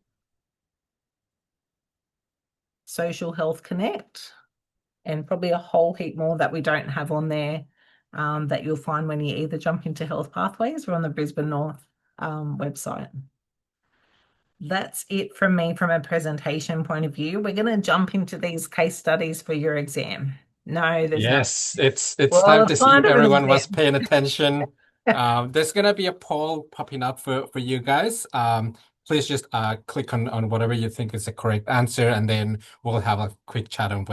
Social Health Connect, and probably a whole heap more that we don't have on there that you'll find when you either jump into Health Pathways or on the Brisbane North website. That's it from me from a presentation point of view. We're going to jump into these case studies for your exam. No, there's no. Yes, it's Well, time it's to see kind if of an everyone was exam. paying attention. There's gonna be a poll popping up for you guys. Please just click on whatever you think is the correct answer, and then we'll have a quick chat on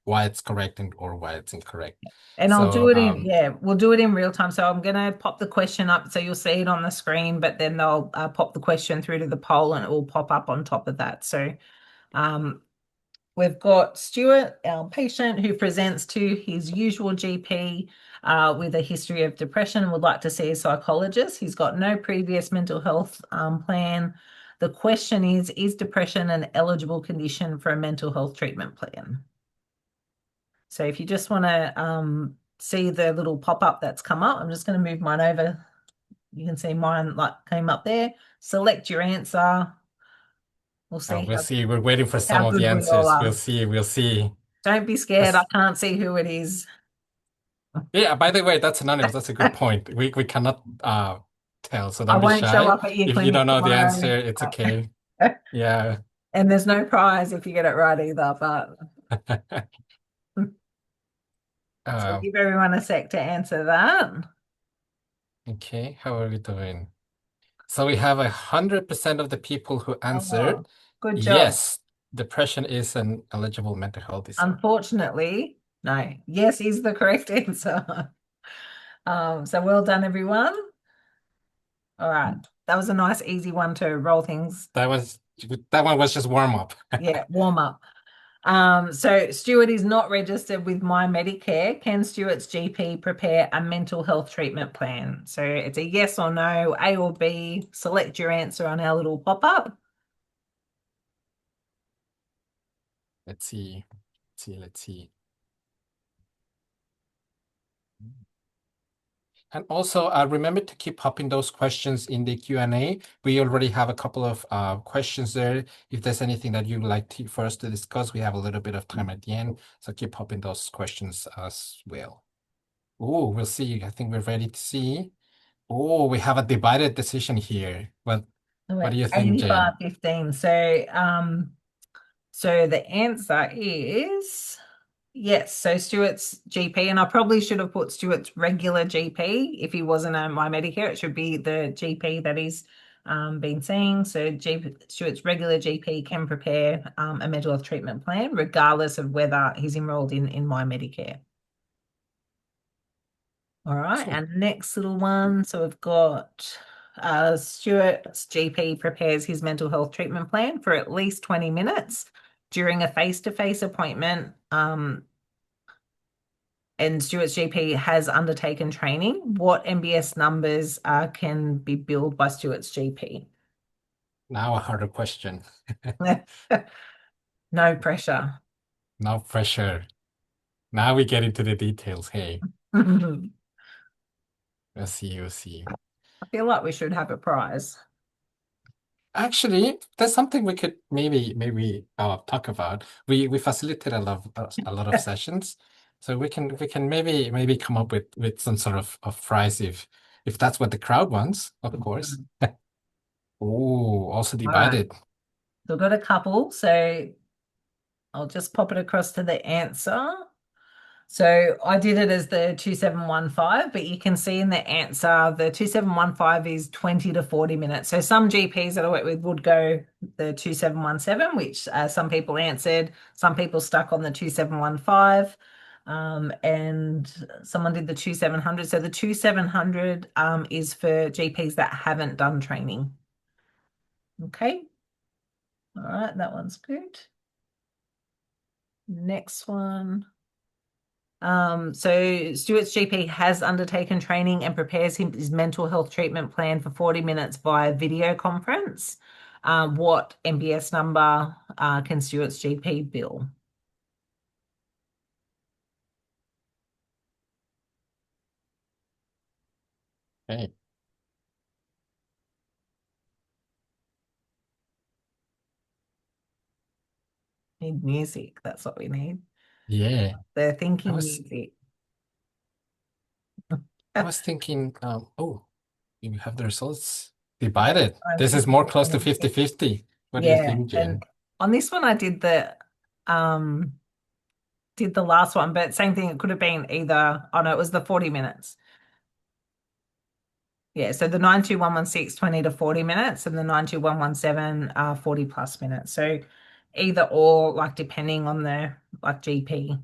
why it's correct or why it's incorrect. And I'll do So it we'll do it in real time. So I'm going to pop the question up so you'll see it on the screen, but then they'll pop the question through to the poll and it will pop up on top of that. So um, we've got Stuart, our patient, who presents to his usual GP with a history of depression and would like to see a psychologist. He's got no previous mental health plan. The question is depression an eligible condition for a mental health treatment plan? So if you just want to see the little pop-up that's come up, I'm just going to move mine over. You can see mine like came up there. Select your answer. We'll see we'll see. We're waiting for some how of the good we all answers. We'll are. see. We'll see. Don't be scared. I That's, can't see who it is. yeah, by the way, that's anonymous. That's a good point. We cannot tell, so I don't be won't show shy. up at your If you don't clinic know the tomorrow. answer, it's okay. Yeah. And there's no prize if you get it right either. But so Um, give everyone a sec to answer that. okay, how are we doing? So we have 100% of the people who Oh, answered good job. yes, depression is an eligible mental health disorder. Unfortunately, no. Yes is the correct answer. So well done, everyone. All right. That was a nice, easy one to roll things. That was that one was just warm up. Yeah, warm up. So Stuart is not registered with My Medicare. Can Stuart's GP prepare a mental health treatment plan? So it's a yes or no, A or B. Select your answer on our little pop-up. Let's see. Let's see. And also, remember to keep popping those questions in the Q&A. We already have a couple of questions there. If there's anything that you'd like for us to discuss, we have a little bit of time at the end. So keep popping those questions as well. Oh, we'll see. I think we're ready to see. Oh, we have a divided decision here. What do you think, Jen? 85-15. So the answer is yes. So Stuart's GP, and I probably should have put Stuart's regular GP if he wasn't on My Medicare. It should be the GP that he's been seeing. So Stuart's regular GP can prepare a mental health treatment plan, regardless of whether he's enrolled in My Medicare. All right, Cool. and next little one. So we've got Stuart's GP prepares his mental health treatment plan for at least 20 minutes during a face-to-face appointment. And Stuart's GP has undertaken training. What MBS numbers can be billed by Stuart's GP? Now a harder question. No pressure. No pressure. Now we get into the details. Hey, I we'll see. We'll see. feel like we should have a prize. Actually, there's something we could maybe talk about. We facilitate a lot of sessions, so we can maybe come up with some sort of prize if that's what the crowd wants, of course. Oh, also All right. divided. So we've got a couple. So I'll just pop it across to the answer. So I did it as the 2715, but you can see in the answer the 2715 is 20 to 40 minutes. So some GPs that I work with would go the 2717, which some people answered. Some people stuck on the 2715. And someone did the 2700. So the 2700 is for GPs that haven't done training. Okay. All right, that one's good. Next one. So Stuart's GP has undertaken training and prepares his mental health treatment plan for 40 minutes via video conference. What MBS number can Stuart's GP bill? Okay. Need music. That's what we need. Yeah. The I thinking was music. I was thinking, oh, you have the results divided. I'm This is more thinking close to 26. 50-50. What do you Yeah, think, and Jen? on this one I did the last one, but same thing. It could have been either. Oh no, it was the 40 minutes. Yeah, so the 92116, 20 to 40 minutes, and the 92117 40 plus minutes. So either or, like depending on the like GP.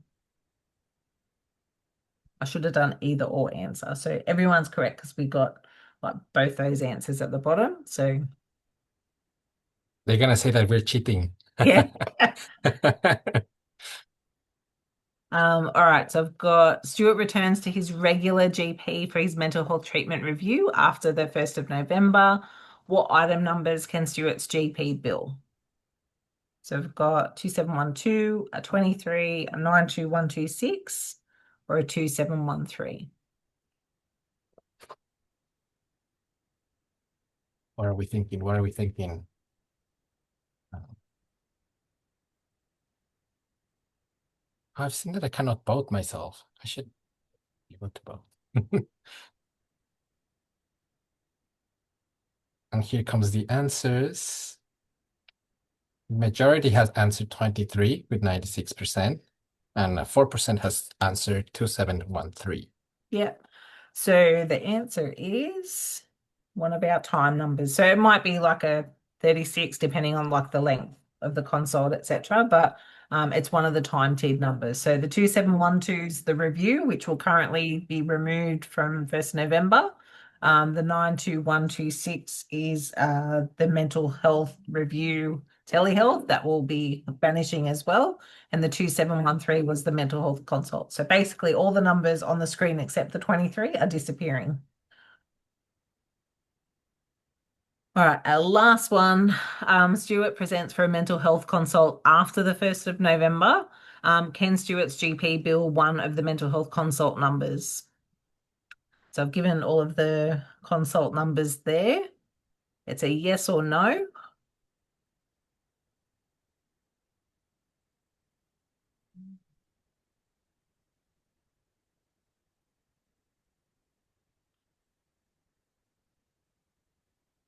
I should have done either or answer. So everyone's correct because we got like both those answers at the bottom. So They're gonna say that we're cheating. yeah. All right, so I've got Stuart returns to his regular GP for his mental health treatment review after the 1st of November. What item numbers can Stuart's GP bill? So we've got 2712, a 23, a 92126, or a 2713. What are we thinking? What are we thinking? I've seen that I cannot vote myself. I should be able to vote. And here comes the answers. Majority has answered 23 with 96%, and 4% has answered 2713. Yeah. So the answer is one of our time numbers. So it might be like a 36, depending on like the length of the consult, etc. But it's one of the time teed numbers. So the 2712 is the review, which will currently be removed from 1st November. The 92126 is the mental health review telehealth that will be vanishing as well. And the 2713 was the mental health consult. So basically all the numbers on the screen except the 23 are disappearing. All right, our last one. Stuart presents for a mental health consult after the 1st of November. Can Stuart's GP bill one of the mental health consult numbers? So I've given all of the consult numbers there. It's a yes or no.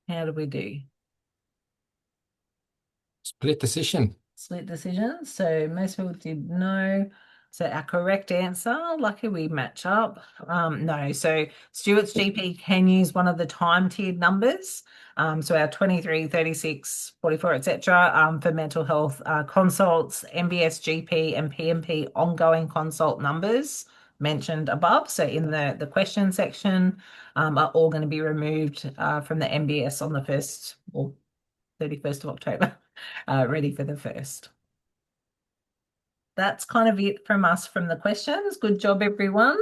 How do we do? Split decision. Split decision. So most people did no. So our correct answer, lucky we match up. No. So Stuart's GP can use one of the time tiered numbers. So our 23, 36, 44, etc. For mental health consults, MBS GP and PMP ongoing consult numbers mentioned above. So in the question section are all going to be removed from the MBS on the 1st or 31st of October. Ready for the 1st. That's kind of it from us from the questions. Good job, everyone.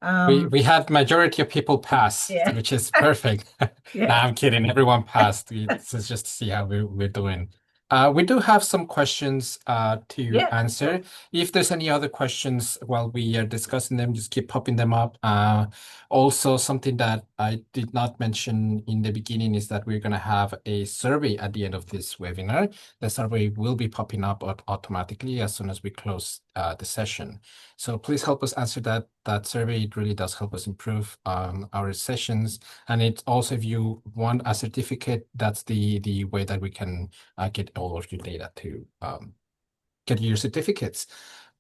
We had majority of people pass, Yeah, which is perfect. No, yeah, I'm kidding. Everyone passed. This is just to see how we're doing. We do have some questions to yeah. answer. If there's any other questions while we are discussing them, just keep popping them up. Also, something that I did not mention in the beginning is that we're going to have a survey at the end of this webinar. The survey will be popping up automatically as soon as we close the session. So please help us answer that survey. It really does help us improve our sessions. And it also, if you want a certificate, that's the way that we can get all of your data to get your certificates.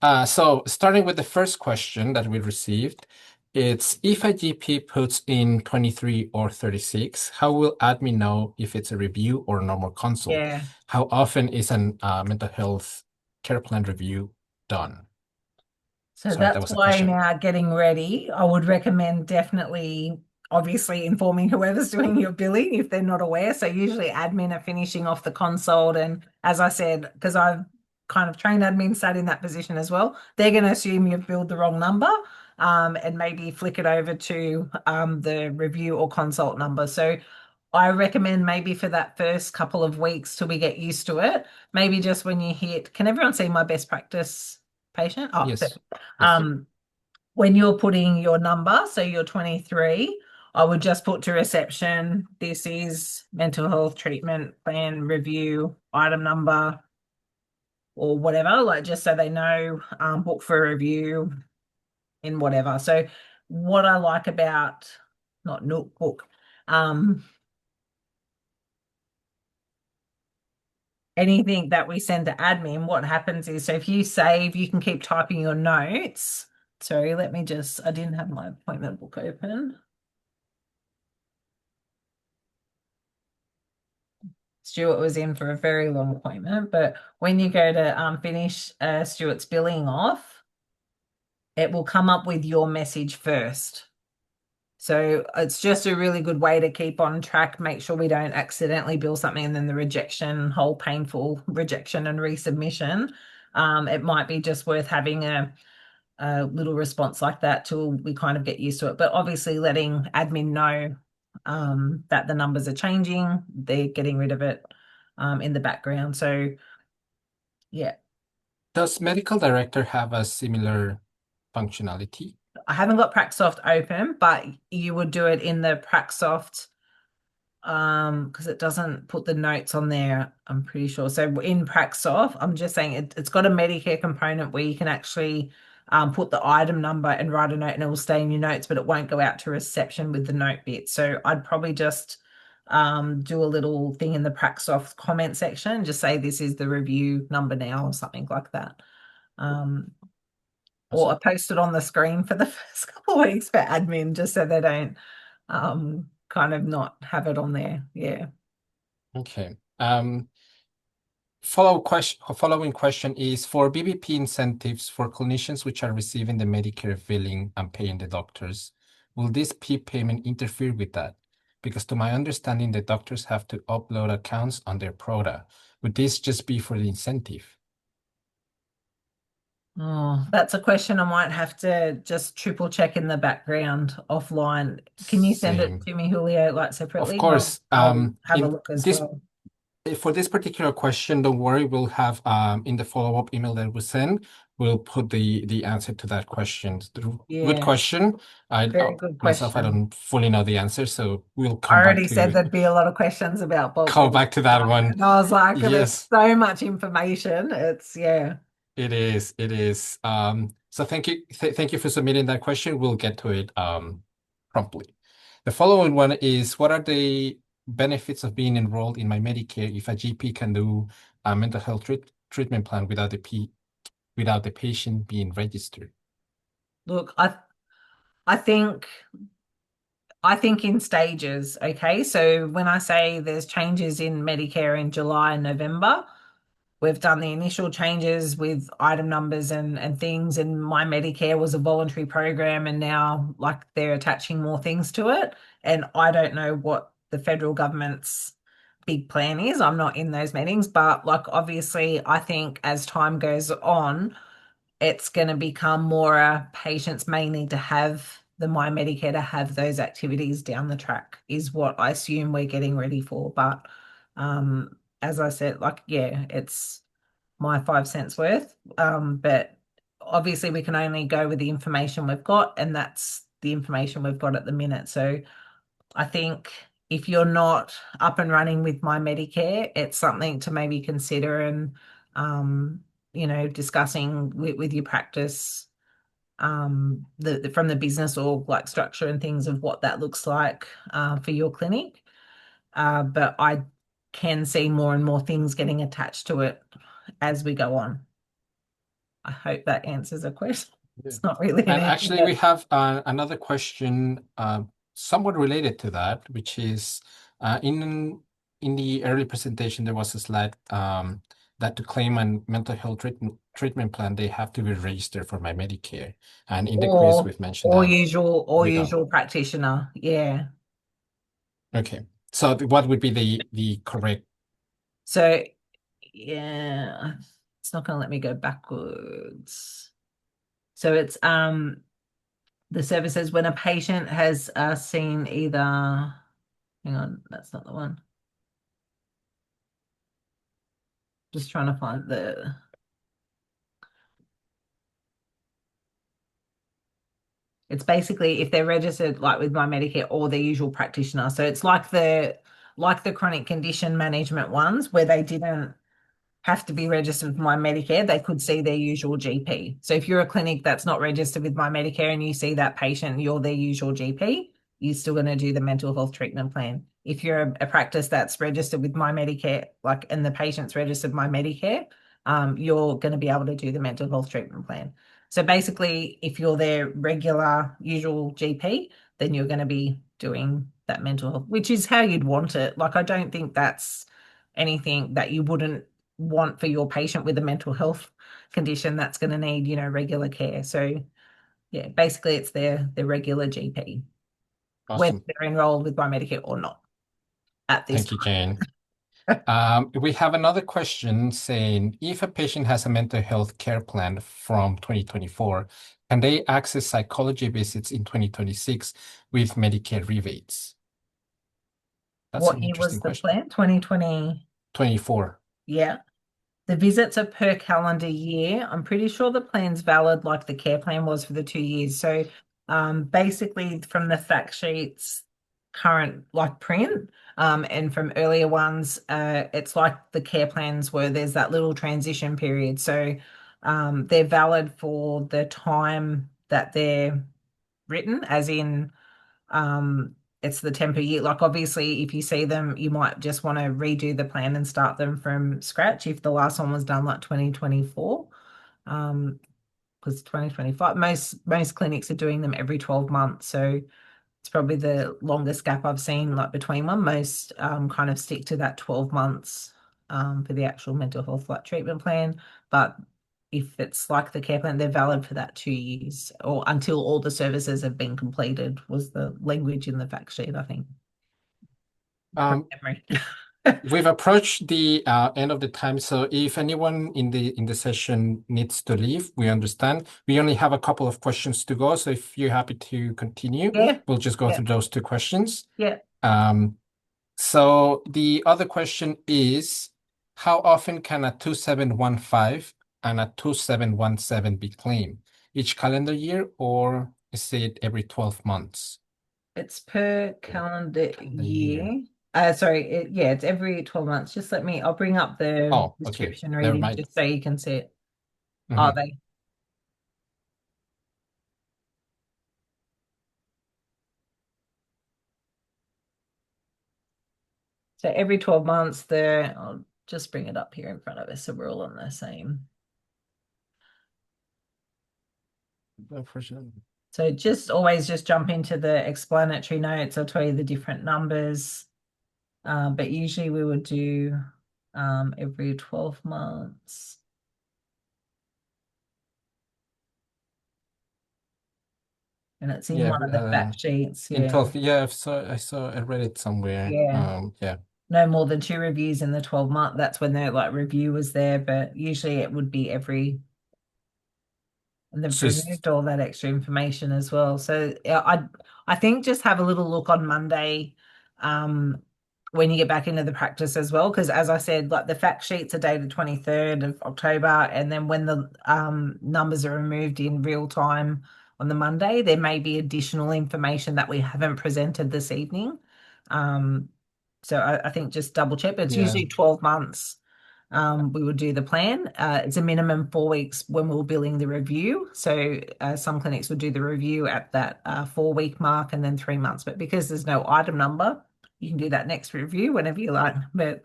So starting with the first question that we received, it's if a GP puts in 23 or 36, how will admin know if it's a review or normal consult? Yeah. How often is an mental health care plan review done? So Sorry, that that's was a why question. now getting ready, I would recommend definitely, obviously, informing whoever's doing your billing if they're not aware. So usually admin are finishing off the consult. And as I said, because I've kind of trained admin, sat in that position as well, they're going to assume you've billed the wrong number, and maybe flick it over to the review or consult number. So I recommend maybe for that first couple of weeks till we get used to it, maybe just when you hit, can everyone see my best practice patient? Oh, Yes. Yes. um, when you're putting your number, so you're 23, I would just put to reception, this is mental health treatment plan review, item number, or whatever, like just so they know, book for review in whatever. So what I like about, not Notebook, um, anything that we send to admin, what happens is, so if you save, you can keep typing your notes. Sorry, let me just, I didn't have my appointment book open. Stuart was in for a very long appointment, but when you go to finish Stuart's billing off, it will come up with your message first. So it's just a really good way to keep on track, make sure we don't accidentally bill something and then the rejection, whole painful rejection and resubmission. It might be just worth having a little response like that till we kind of get used to it. But obviously letting admin know that the numbers are changing, they're getting rid of it in the background. So yeah, Does medical director have a similar functionality? I haven't got Praxsoft open, but you would do it in the Praxsoft because it doesn't put the notes on there, I'm pretty sure. So in Praxsoft, I'm just saying it's got a Medicare component where you can actually put the item number and write a note and it will stay in your notes, but it won't go out to reception with the note bit. So I'd probably just do a little thing in the Praxsoft comment section, just say this is the review number now or something like that. Um, or I Awesome. post it on the screen for the first couple of weeks for admin, just so they don't kind of not have it on there. Yeah. Okay. Following question is for BBP incentives for clinicians which are receiving the Medicare billing and paying the doctors, will this P payment interfere with that? Because to my understanding, the doctors have to upload accounts on their Proda. Would this just be for the incentive? Oh, that's a question I might have to just triple check in the background offline. Can you send it Same. to me, Julio, like Of separately? And I'll course, have a in look as this well. for this particular question, don't worry, we'll have in the follow-up email that we send, we'll put the answer to that question. Good Yeah, question. very good Myself, I question. don't fully know the answer, so we'll I come back already said to there'd be a lot of questions about bulk come billing. back to that one. And I was like, there's Yes, so much information. It's, yeah. it is. It is. So thank you for submitting that question. We'll get to it promptly. The following one is, what are the benefits of being enrolled in my Medicare if a GP can do a mental health treatment plan without the patient being registered? Look, I think I think in stages, okay? So when I say there's changes in Medicare in July and November, we've done the initial changes with item numbers and things, and my Medicare was a voluntary program, and now like they're attaching more things to it. And I don't know what the federal government's big plan is. I'm not in those meetings, but like obviously, I think as time goes on, it's going to become more patients may need to have the My Medicare to have those activities down the track, is what I assume we're getting ready for. But as I said, like, yeah, it's my 5 cents worth. But obviously, we can only go with the information we've got, and that's the information we've got at the minute. So I think if you're not up and running with My Medicare, it's something to maybe consider and, discussing with your practice, from the business or like structure and things of what that looks like for your clinic. But I can see more and more things getting attached to it as we go on. I hope that answers a question. Yeah. It's not really an And answer, actually, we but have another question, somewhat related to that, which is in the early presentation, there was a slide that to claim a mental health treatment plan, they have to be registered for my Medicare. And in the quiz, or we've mentioned that or we don't. usual practitioner. Yeah. Okay. So what would be the correct? So yeah, it's not going to let me go backwards. So it's the service says when a patient has seen either, hang on, that's not the one. Just trying to find the, it's basically if they're registered like with My Medicare or their usual practitioner. So it's like the chronic condition management ones where they didn't have to be registered with My Medicare, they could see their usual GP. So if you're a clinic that's not registered with My Medicare and you see that patient, you're their usual GP, you're still going to do the mental health treatment plan. If you're a practice that's registered with My Medicare, like and the patient's registered My Medicare, you're going to be able to do the mental health treatment plan. So basically, if you're their regular usual GP, then you're going to be doing that mental health, which is how you'd want it. Like I don't think that's anything that you wouldn't want for your patient with a mental health condition that's going to need, regular care. So yeah, basically it's their regular GP, whether Awesome. they're enrolled with Biomedicare or not at this Thank you, time. Jane. We have another question saying, if a patient has a mental health care plan from 2024, can they access psychology visits in 2026 with Medicare rebates? That's What an year interesting was the question. plan? 2020. 24. Yeah. The visits are per calendar year. I'm pretty sure the plan's valid like the care plan was for the 2 years. So basically from the fact sheets current like print and from earlier ones, it's like the care plans were there's that little transition period. So they're valid for the time that they're written, as in it's the 10 per year. Like obviously, if you see them, you might just want to redo the plan and start them from scratch if the last one was done like 2024. Because 2025, most clinics are doing them every 12 months. So it's probably the longest gap I've seen like between one. Most kind of stick to that 12 months for the actual mental health like treatment plan. But if it's like the care plan, they're valid for that 2 years or until all the services have been completed was the language in the fact sheet, I think, from Um, memory. we've approached the end of the time, so if anyone in the session needs to leave, we understand. We only have a couple of questions to go, so if you're happy to continue, Yeah, we'll just go yeah, through those two questions. yeah. Um, So the other question is, how often can a 2715 and a 2717 be claimed? Each calendar year, or is it every 12 months? It's per calendar The year. year. Sorry, yeah, it's every 12 months. Just let me, I'll bring up the Oh, okay. description Never reading mind. just so you can see it. Are Mhm. they? So every 12 months, I'll just bring it up here in front of us so we're all on the same. Unfortunately. So just always just jump into the explanatory notes. I'll tell you the different numbers. But usually we would do every 12 months. And it's in Yeah, one of the fact sheets. in Yeah. 12, yeah, I read it somewhere. Yeah. Yeah. No more than 2 reviews in the 12 month. That's when the like review was there, but usually it would be every, and they've So it's, removed all that extra information as well. So yeah, I think just have a little look on Monday when you get back into the practice as well. Because as I said, like the fact sheets are dated 23rd of October, and then when the numbers are removed in real time on the Monday, there may be additional information that we haven't presented this evening. So I think just double check, but it's yeah. usually 12 months we would do the plan. It's a minimum 4 weeks when we're billing the review. So some clinics would do the review at that 4 week mark and then 3 months. But because there's no item number, you can do that next review whenever you like. But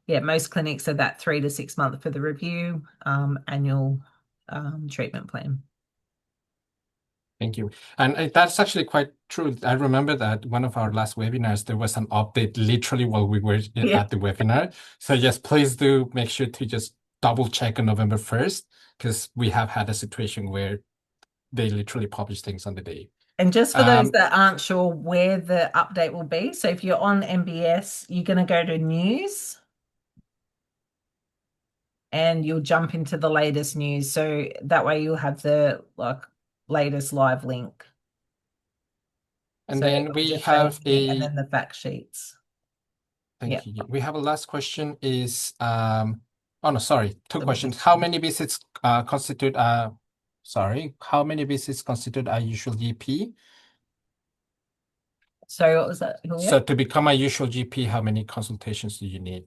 yeah, most clinics are that 3 to 6 months for the review, annual treatment plan. Thank you. And that's actually quite true. I remember that one of our last webinars, there was an update literally while we were Yeah. at the webinar. So yes, please do make sure to just double check on November 1st, because we have had a situation where they literally publish things on the day. And just for those that aren't sure where the update will be, so if you're on MBS, you're going to go to news and you'll jump into the latest news. So that way you'll have the latest live link. And So then it'll we just say have and then the fact sheets. thank Yeah. you. We have a last question is, oh no, sorry, two That was questions. it. How many visits constitute, how many visits constitute a usual GP? Sorry, what was that, So Julia? to become a usual GP, how many consultations do you need?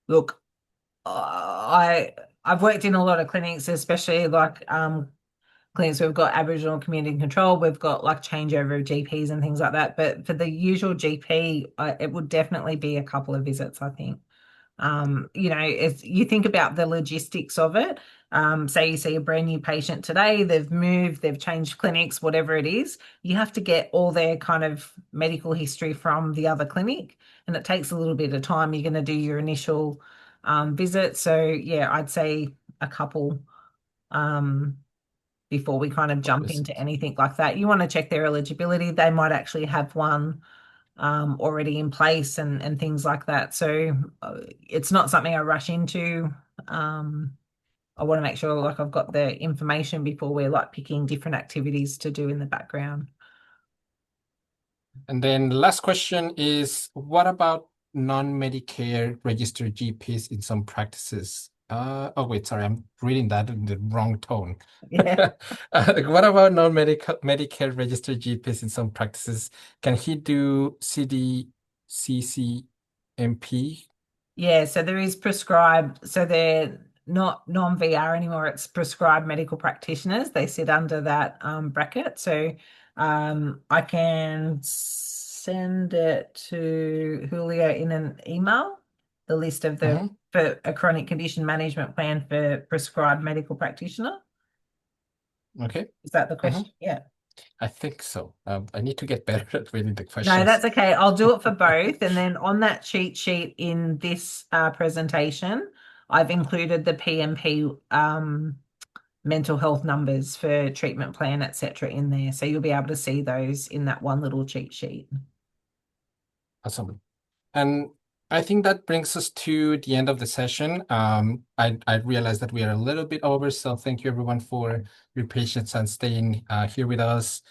Look, I've worked in a lot of clinics, especially clinics we've got Aboriginal community control, we've got like changeover of GPs and things like that. But for the usual GP, it would definitely be a couple of visits, I think. If you think about the logistics of it, say you see a brand new patient today, they've moved, they've changed clinics, whatever it is, you have to get all their kind of medical history from the other clinic, and it takes a little bit of time. You're going to do your initial visit. So yeah, I'd say a couple before we kind of jump into anything like that. You want to check their eligibility. They might actually have one already in place and things like that. So it's not something I rush into. I want to make sure like I've got the information before we're like picking different activities to do in the background. And then the last question is, what about non-Medicare registered GPs in some practices? Oh wait, sorry, I'm reading that in the wrong tone. Yeah. What about non-medical Medicare registered GPs in some practices? Can he do CCMP? Yeah, so there is prescribed, so they're not non-VR anymore, it's prescribed medical practitioners. They sit under that bracket. So I can send it to Julio in an email, the list of for a chronic condition management plan for prescribed medical practitioner. Okay. Is that the question? Yeah. I think so. I need to get better at reading the No, questions. that's okay. I'll do it for both. And then on that cheat sheet in this presentation, I've included the PMP mental health numbers for treatment plan, etc., in there. So you'll be able to see those in that one little cheat sheet. Awesome. And I think that brings us to the end of the session. I realize that we are a little bit over, so thank you everyone for your patience and staying here with us.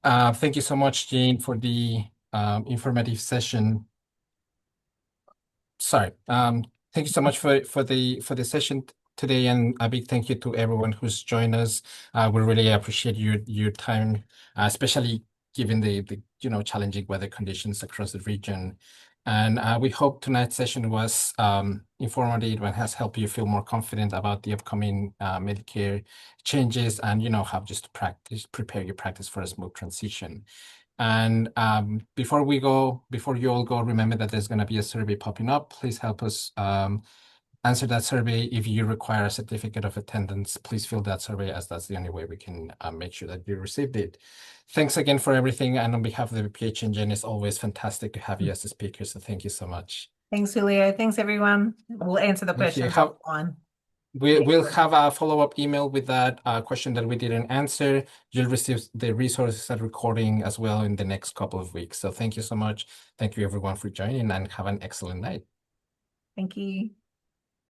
Thank you so much, Jane, for the informative session. Sorry. Thank you so much for the session today, and a big thank you to everyone who's joined us. We really appreciate your time, especially given the challenging weather conditions across the region. And we hope tonight's session was informative and has helped you feel more confident about the upcoming Medicare changes, and how just to prepare your practice for a smooth transition. And before you all go, remember that there's going to be a survey popping up. Please help us answer that survey. If you require a certificate of attendance, please fill that survey, as that's the only way we can make sure that you received it. Thanks again for everything. And on behalf of the PH Jen, it's always fantastic to have you as a speaker. So thank you so much. Thanks, Julio. Thanks, everyone. We'll answer the Thank you. questions offline. We'll have a follow-up email with that question that we didn't answer. You'll receive the resources and recording as well in the next couple of weeks. So thank you so much. Thank you everyone for joining, and have an excellent night. Thank you.